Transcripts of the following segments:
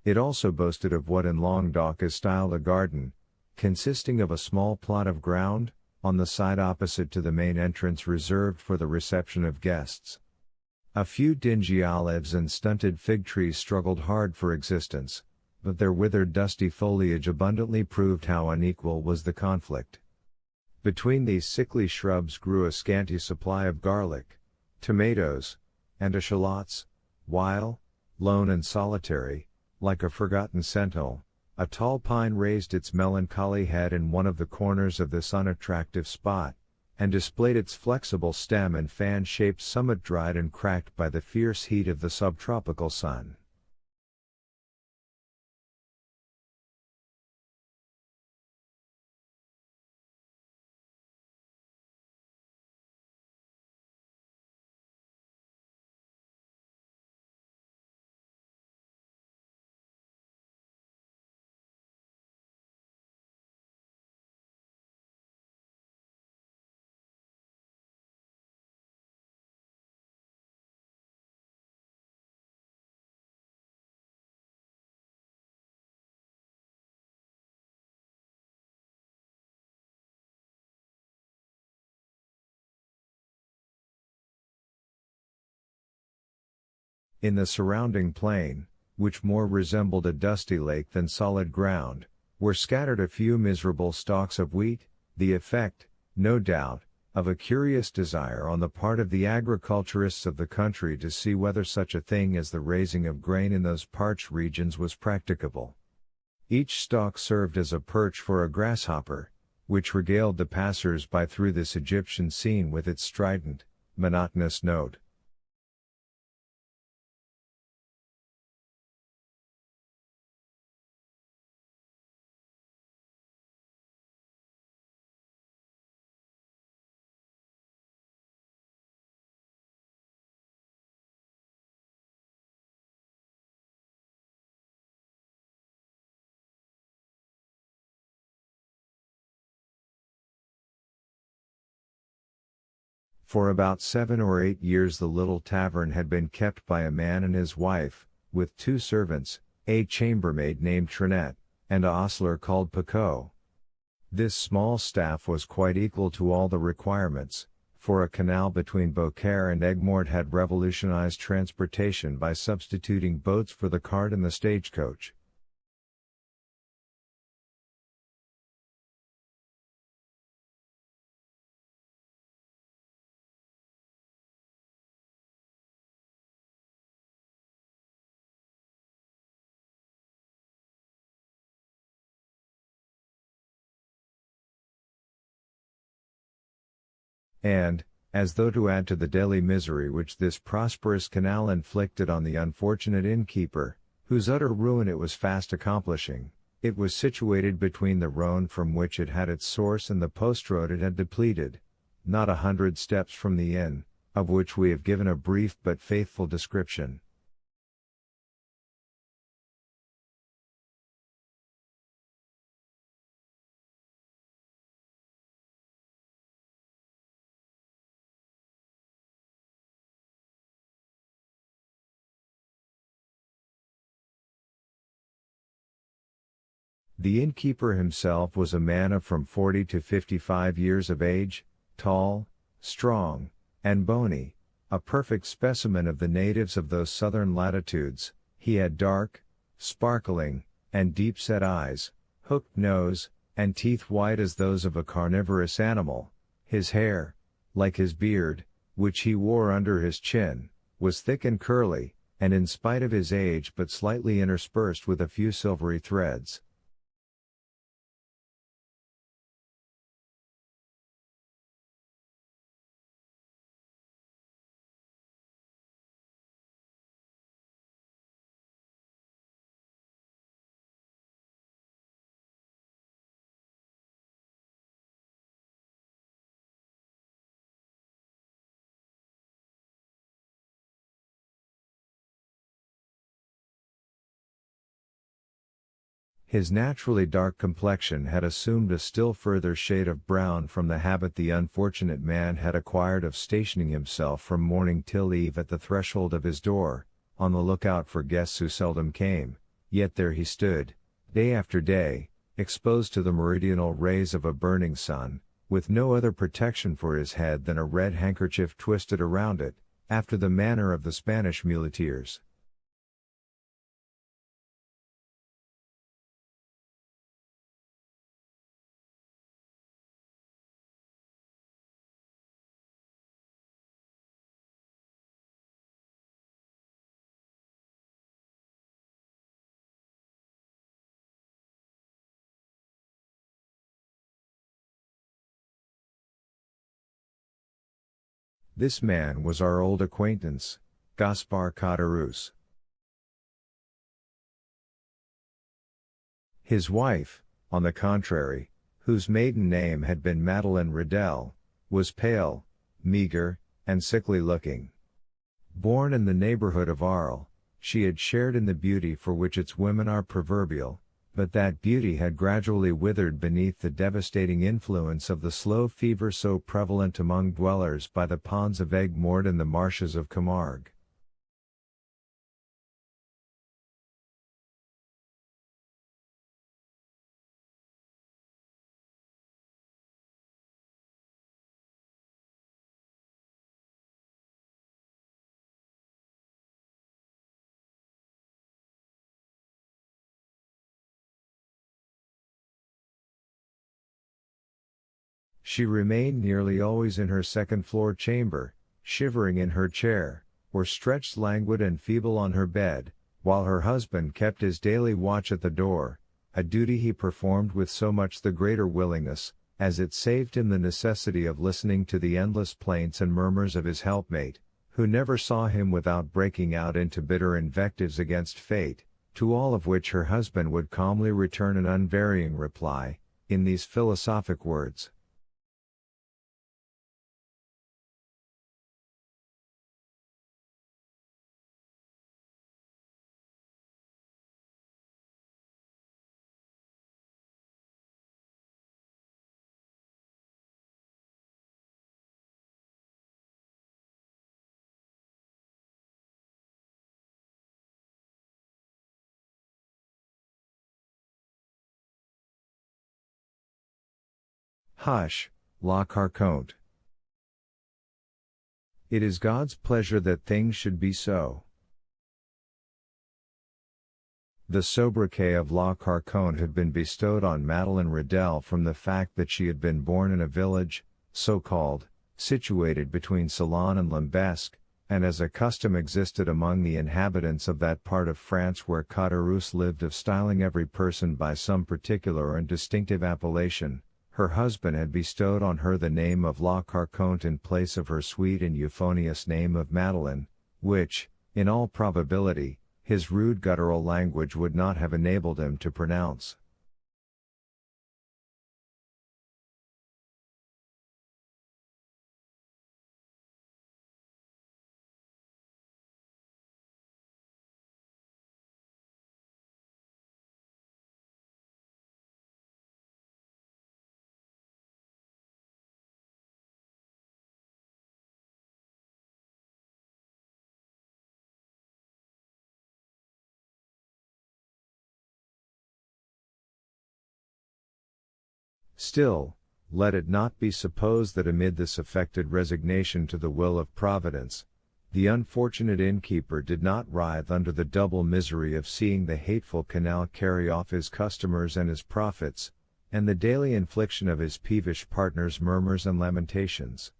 It also boasted of what in Languedoc is styled a garden, consisting of a small plot of ground, on the side opposite to the main entrance reserved for the reception of guests. A few dingy olives and stunted fig trees struggled hard for existence, but their withered dusty foliage abundantly proved how unequal was the conflict. Between these sickly shrubs grew a scanty supply of garlic, tomatoes, and eschalots, while, lone and solitary, like a forgotten sentinel, a tall pine raised its melancholy head in one of the corners of this unattractive spot, and displayed its flexible stem and fan-shaped summit dried and cracked by the fierce heat of the subtropical sun. In the surrounding plain, which more resembled a dusty lake than solid ground, were scattered a few miserable stalks of wheat, the effect, no doubt, of a curious desire on the part of the agriculturists of the country to see whether such a thing as the raising of grain in those parched regions was practicable. Each stalk served as a perch for a grasshopper, which regaled the passers-by through this Egyptian scene with its strident, monotonous note. For about 7 or 8 years the little tavern had been kept by a man and his wife, with 2 servants, a chambermaid named Trinette, and a ostler called Picot. This small staff was quite equal to all the requirements, for a canal between Beaucaire and Aigues-Mortes had revolutionized transportation by substituting boats for the cart and the stagecoach. And, as though to add to the daily misery which this prosperous canal inflicted on the unfortunate innkeeper, whose utter ruin it was fast accomplishing, it was situated between the Rhone from which it had its source and the post road it had depleted, not 100 steps from the inn, of which we have given a brief but faithful description. The innkeeper himself was a man of from 40 to 55 years of age, tall, strong, and bony, a perfect specimen of the natives of those southern latitudes. He had dark, sparkling, and deep-set eyes, hooked nose, and teeth white as those of a carnivorous animal. His hair, like his beard, which he wore under his chin, was thick and curly, and in spite of his age but slightly interspersed with a few silvery threads. His naturally dark complexion had assumed a still further shade of brown from the habit the unfortunate man had acquired of stationing himself from morning till eve at the threshold of his door, on the lookout for guests who seldom came, Yet there he stood, day after day, exposed to the meridional rays of a burning sun, with no other protection for his head than a red handkerchief twisted around it, after the manner of the Spanish muleteers. This man was our old acquaintance, Gaspar Caderousse. His wife, on the contrary, whose maiden name had been Madeleine Ridel, was pale, meager, and sickly-looking. Born in the neighborhood of Arles, she had shared in the beauty for which its women are proverbial, but that beauty had gradually withered beneath the devastating influence of the slow fever so prevalent among dwellers by the ponds of Aigues-Mortes and the marshes of Camargue. She remained nearly always in her second-floor chamber, shivering in her chair, or stretched languid and feeble on her bed, while her husband kept his daily watch at the door, a duty he performed with so much the greater willingness, as it saved him the necessity of listening to the endless plaints and murmurs of his helpmate, who never saw him without breaking out into bitter invectives against fate, to all of which her husband would calmly return an unvarying reply, in these philosophic words: Hush, La Carconte. It is God's pleasure that things should be so. The sobriquet of La Carconte had been bestowed on Madeleine Ridel from the fact that she had been born in a village, so called, situated between Salon and Lambesc, and as a custom existed among the inhabitants of that part of France where Caderousse lived of styling every person by some particular and distinctive appellation, her husband had bestowed on her the name of La Carconte in place of her sweet and euphonious name of Madeleine, which, in all probability, his rude guttural language would not have enabled him to pronounce. Still, let it not be supposed that amid this affected resignation to the will of Providence, the unfortunate innkeeper did not writhe under the double misery of seeing the hateful canal carry off his customers and his profits, and the daily infliction of his peevish partner's murmurs and lamentations.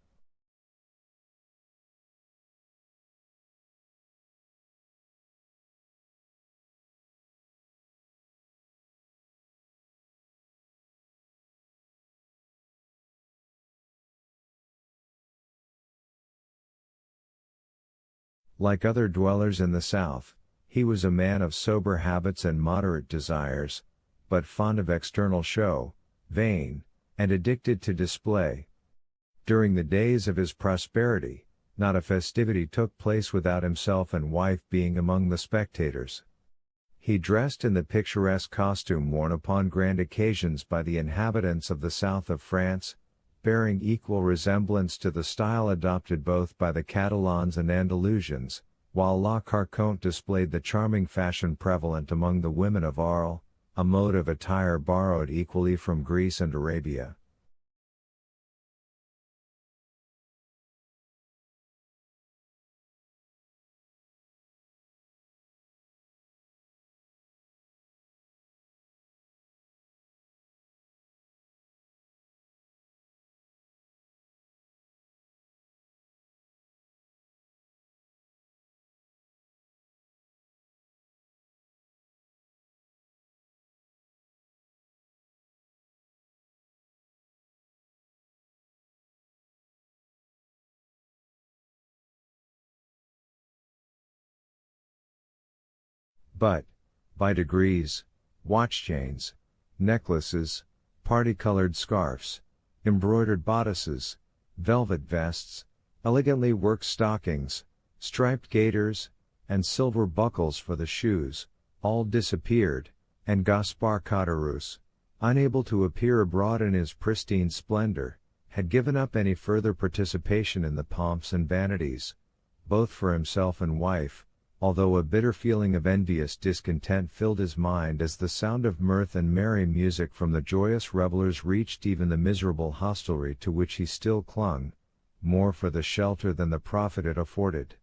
Like other dwellers in the South, he was a man of sober habits and moderate desires, but fond of external show, vain, and addicted to display. During the days of his prosperity, not a festivity took place without himself and wife being among the spectators. He dressed in the picturesque costume worn upon grand occasions by the inhabitants of the south of France, bearing equal resemblance to the style adopted both by the Catalans and Andalusians, while La Carconte displayed the charming fashion prevalent among the women of Arles, a mode of attire borrowed equally from Greece and Arabia. But, by degrees, watch chains, necklaces, party-colored scarfs, embroidered bodices, velvet vests, elegantly worked stockings, striped gaiters, and silver buckles for the shoes, all disappeared, and Gaspar Caderousse, unable to appear abroad in his pristine splendor, had given up any further participation in the pomps and vanities, both for himself and wife, although a bitter feeling of envious discontent filled his mind as the sound of mirth and merry music from the joyous revelers reached even the miserable hostelry to which he still clung, more for the shelter than the profit it afforded.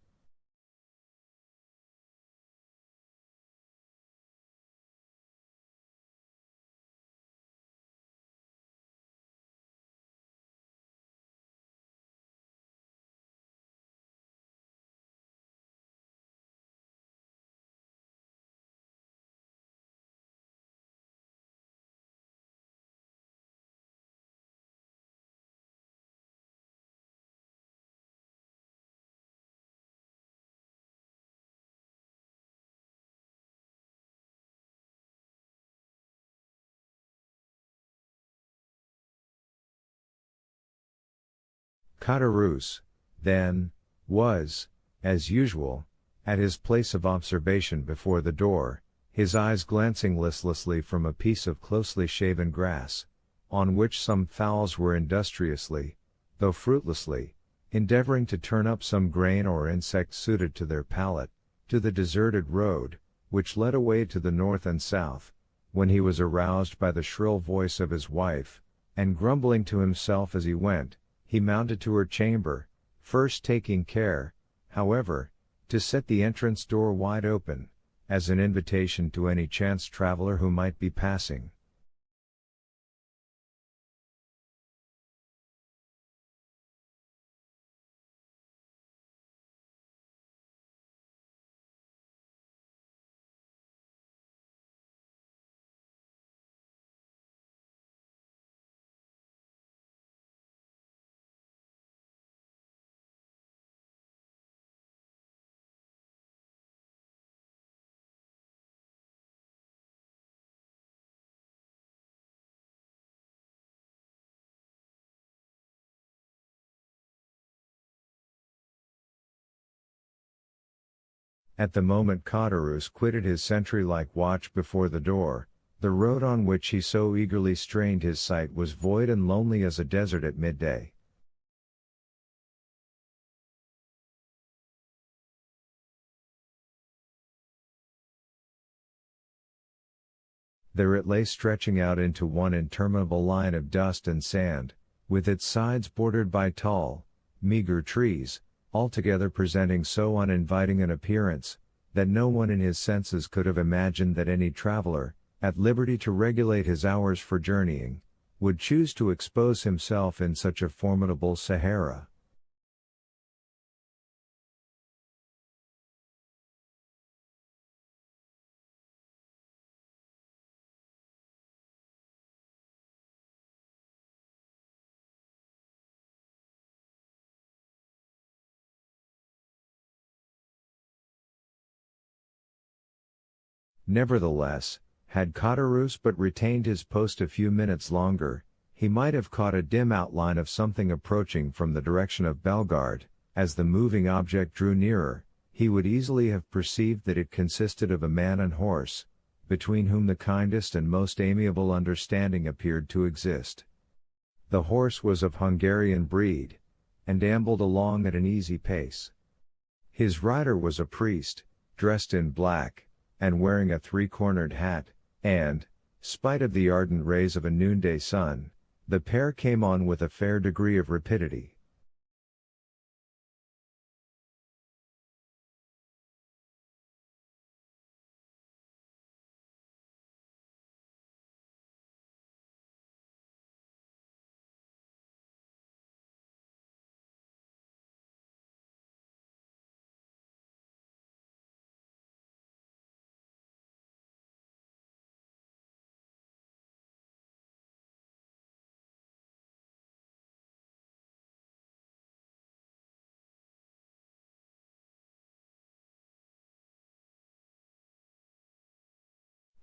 Caderousse, then, was, as usual, at his place of observation before the door, his eyes glancing listlessly from a piece of closely shaven grass, on which some fowls were industriously, though fruitlessly, endeavoring to turn up some grain or insect suited to their palate, to the deserted road, which led away to the north and south, when he was aroused by the shrill voice of his wife, and grumbling to himself as he went, he mounted to her chamber, first taking care, however, to set the entrance door wide open, as an invitation to any chance traveler who might be passing. At the moment Caderousse quitted his sentry-like watch before the door, the road on which he so eagerly strained his sight was void and lonely as a desert at midday. There it lay stretching out into one interminable line of dust and sand, with its sides bordered by tall, meager trees, altogether presenting so uninviting an appearance, that no one in his senses could have imagined that any traveler, at liberty to regulate his hours for journeying, would choose to expose himself in such a formidable Sahara. Nevertheless, had Caderousse but retained his post a few minutes longer, he might have caught a dim outline of something approaching from the direction of Bellegarde. As the moving object drew nearer, he would easily have perceived that it consisted of a man and horse, between whom the kindest and most amiable understanding appeared to exist. The horse was of Hungarian breed, and ambled along at an easy pace. His rider was a priest, dressed in black, and wearing a three-cornered hat, and, spite of the ardent rays of a noonday sun, the pair came on with a fair degree of rapidity.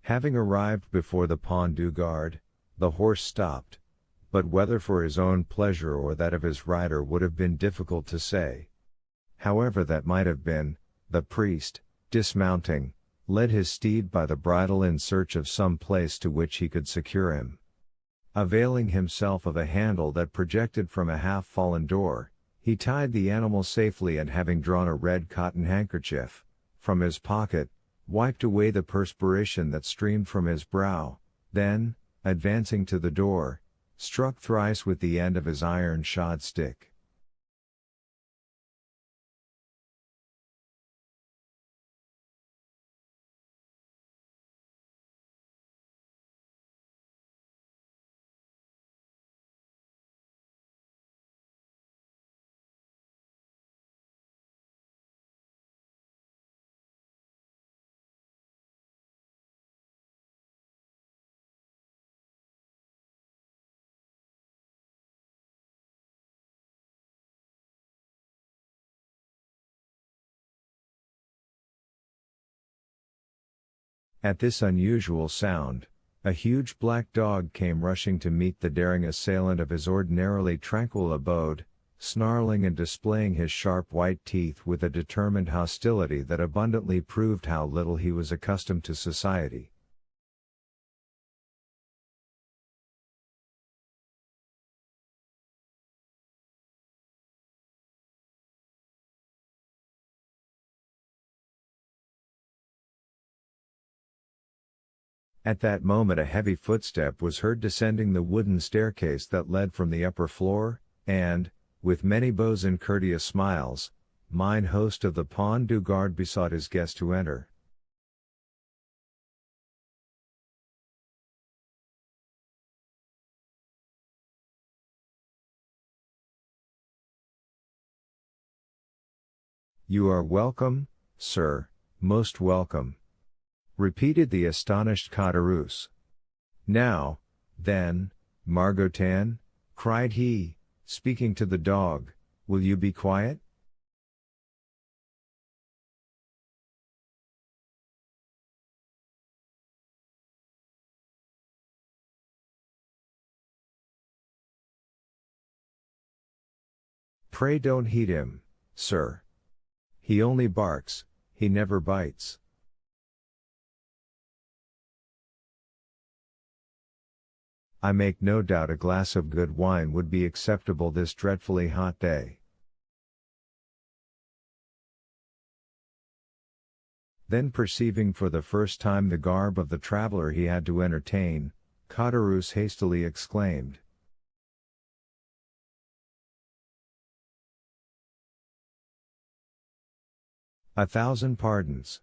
Having arrived before the Pont du Gard, the horse stopped, but whether for his own pleasure or that of his rider would have been difficult to say. However that might have been, the priest, dismounting, led his steed by the bridle in search of some place to which he could secure him. Availing himself of a handle that projected from a half-fallen door, he tied the animal safely, and having drawn a red cotton handkerchief from his pocket, wiped away the perspiration that streamed from his brow, then, advancing to the door, struck thrice with the end of his iron-shod stick. At this unusual sound, a huge black dog came rushing to meet the daring assailant of his ordinarily tranquil abode, snarling and displaying his sharp white teeth with a determined hostility that abundantly proved how little he was accustomed to society. At that moment a heavy footstep was heard descending the wooden staircase that led from the upper floor, and, with many bows and courteous smiles, mine host of the Pont du Gard besought his guest to enter. "You are welcome, sir, most welcome," repeated the astonished Caderousse. "Now, then, Margotin," cried he, speaking to the dog, "will you be quiet?" "Pray don't heed him, sir. He only barks, he never bites." "I make no doubt a glass of good wine would be acceptable this dreadfully hot day." Then perceiving for the first time the garb of the traveler he had to entertain, Caderousse hastily exclaimed, "A thousand pardons.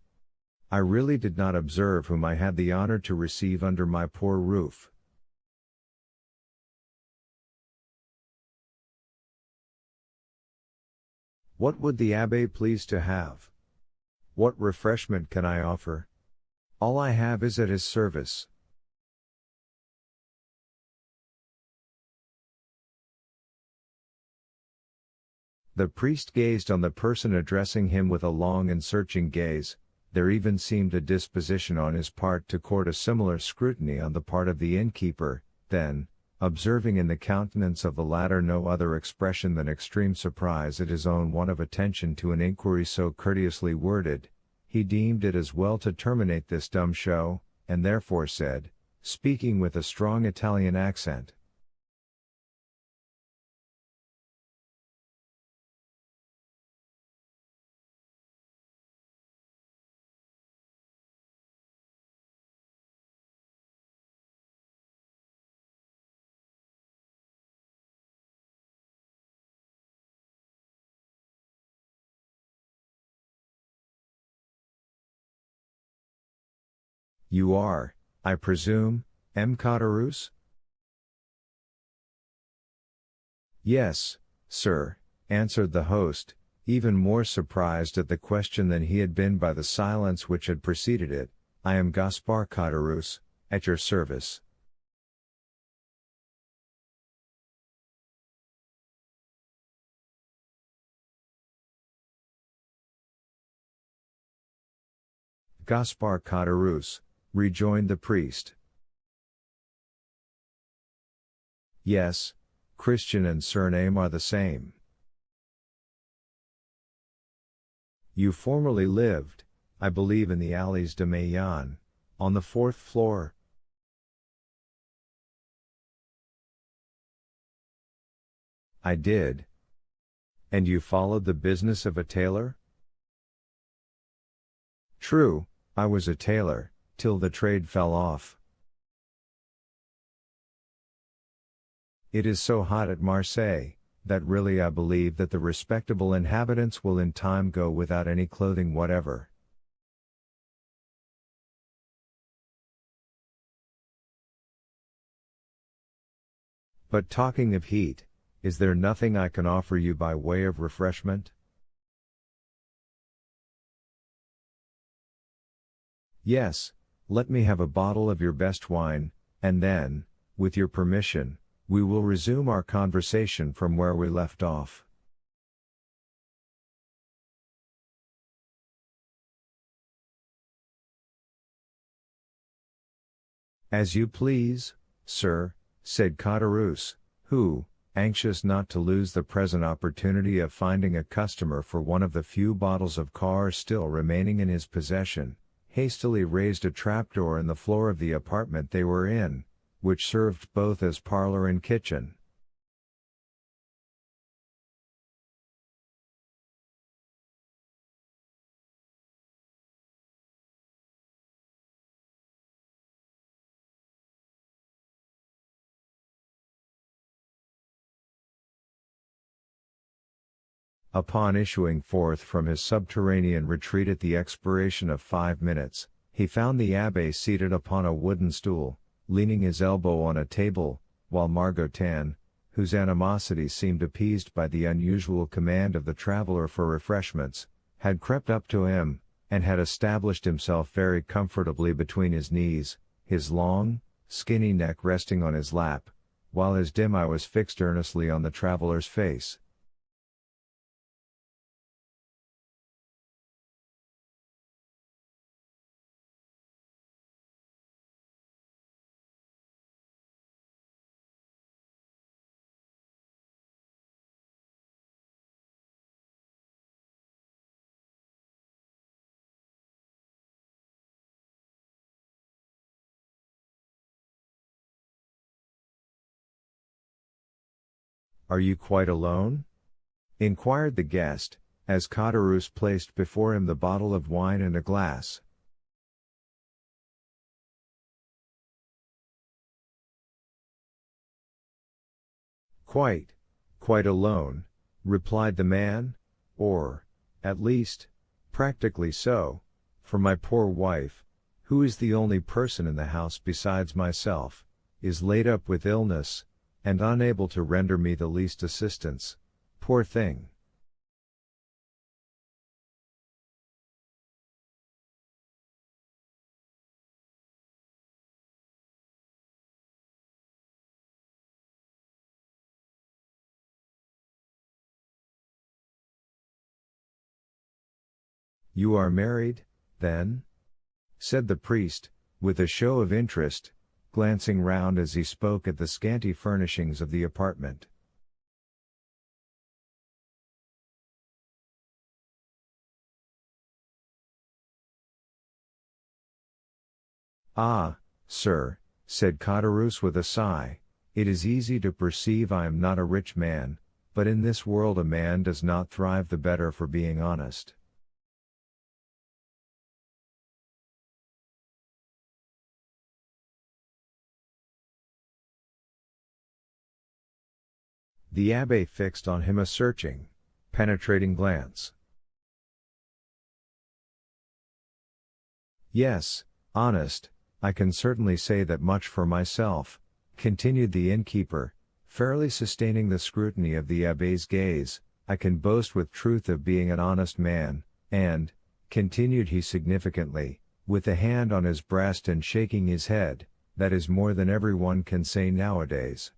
I really did not observe whom I had the honor to receive under my poor roof." "What would the Abbé please to have? What refreshment can I offer? All I have is at his service." The priest gazed on the person addressing him with a long and searching gaze. There even seemed a disposition on his part to court a similar scrutiny on the part of the innkeeper. Then, observing in the countenance of the latter no other expression than extreme surprise at his own want of attention to an inquiry so courteously worded, he deemed it as well to terminate this dumb show, and therefore said, speaking with a strong Italian accent, You are, I presume, M. Caderousse? Yes, sir, answered the host, even more surprised at the question than he had been by the silence which had preceded it. I am Gaspar Caderousse, at your service. Gaspar Caderousse, rejoined the priest. Yes, Christian and surname are the same. You formerly lived, I believe, in the Allées de Meillan, on the 4th floor? I did. And you followed the business of a tailor? True, I was a tailor, till the trade fell off. It is so hot at Marseille, that really I believe that the respectable inhabitants will in time go without any clothing whatever. But talking of heat, is there nothing I can offer you by way of refreshment? Yes, let me have a bottle of your best wine, and then, with your permission, we will resume our conversation from where we left off. As you please, sir, said Caderousse, who, anxious not to lose the present opportunity of finding a customer for one of the few bottles of Cars still remaining in his possession, hastily raised a trapdoor in the floor of the apartment they were in, which served both as parlor and kitchen. Upon issuing forth from his subterranean retreat at the expiration of 5 minutes, he found the abbé seated upon a wooden stool, leaning his elbow on a table, while Margotin, whose animosity seemed appeased by the unusual command of the traveler for refreshments, had crept up to him, and had established himself very comfortably between his knees, his long, skinny neck resting on his lap, while his dim eye was fixed earnestly on the traveler's face. Are you quite alone? Inquired the guest, as Caderousse placed before him the bottle of wine and a glass. Quite alone, replied the man, or, at least, practically so, for my poor wife, who is the only person in the house besides myself, is laid up with illness, and unable to render me the least assistance, poor thing. You are married, then? Said the priest, with a show of interest, glancing round as he spoke at the scanty furnishings of the apartment. Ah, sir, said Caderousse with a sigh, it is easy to perceive I am not a rich man, but in this world a man does not thrive the better for being honest. The abbé fixed on him a searching, penetrating glance. Yes, honest, I can certainly say that much for myself, continued the innkeeper, fairly sustaining the scrutiny of the abbé's gaze. I can boast with truth of being an honest man, and, continued he significantly, with a hand on his breast and shaking his head, that is more than everyone can say nowadays.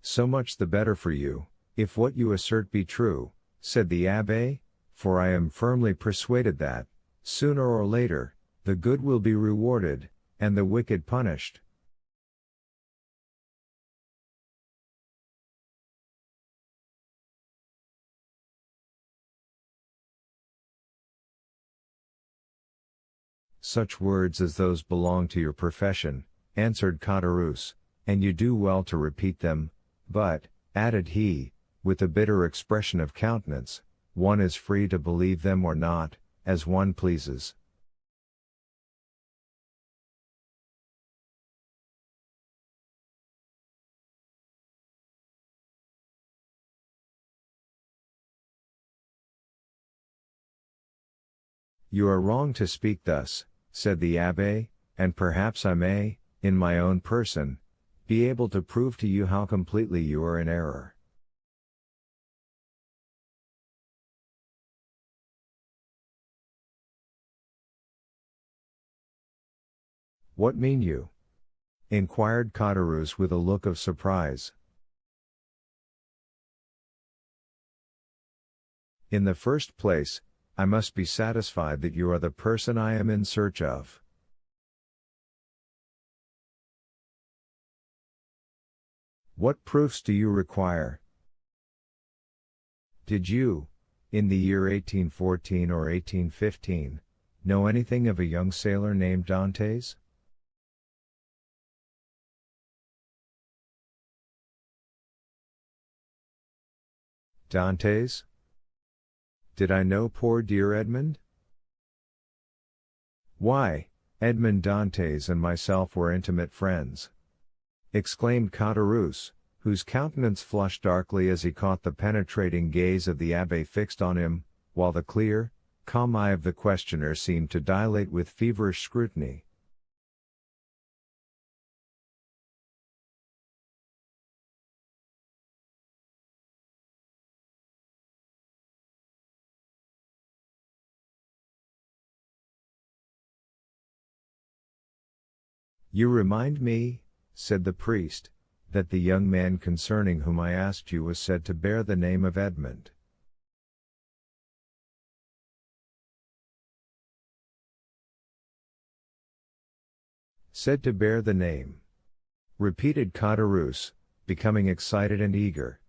So much the better for you, if what you assert be true, said the abbé, for I am firmly persuaded that, sooner or later, the good will be rewarded, and the wicked punished. Such words as those belong to your profession, answered Caderousse, and you do well to repeat them, but, added he, with a bitter expression of countenance, one is free to believe them or not, as one pleases. You are wrong to speak thus, said the abbé, and perhaps I may, in my own person, be able to prove to you how completely you are in error. What mean you? Inquired Caderousse with a look of surprise. In the first place, I must be satisfied that you are the person I am in search of. What proofs do you require? Did you, in the year 1814 or 1815, know anything of a young sailor named Dantes? Dantes? Did I know poor dear Edmond? Why, Edmond Dantes and myself were intimate friends, exclaimed Caderousse, whose countenance flushed darkly as he caught the penetrating gaze of the abbé fixed on him, while the clear, calm eye of the questioner seemed to dilate with feverish scrutiny. You remind me, said the priest, that the young man concerning whom I asked you was said to bear the name of Edmond. Said to bear the name, repeated Caderousse, becoming excited and eager.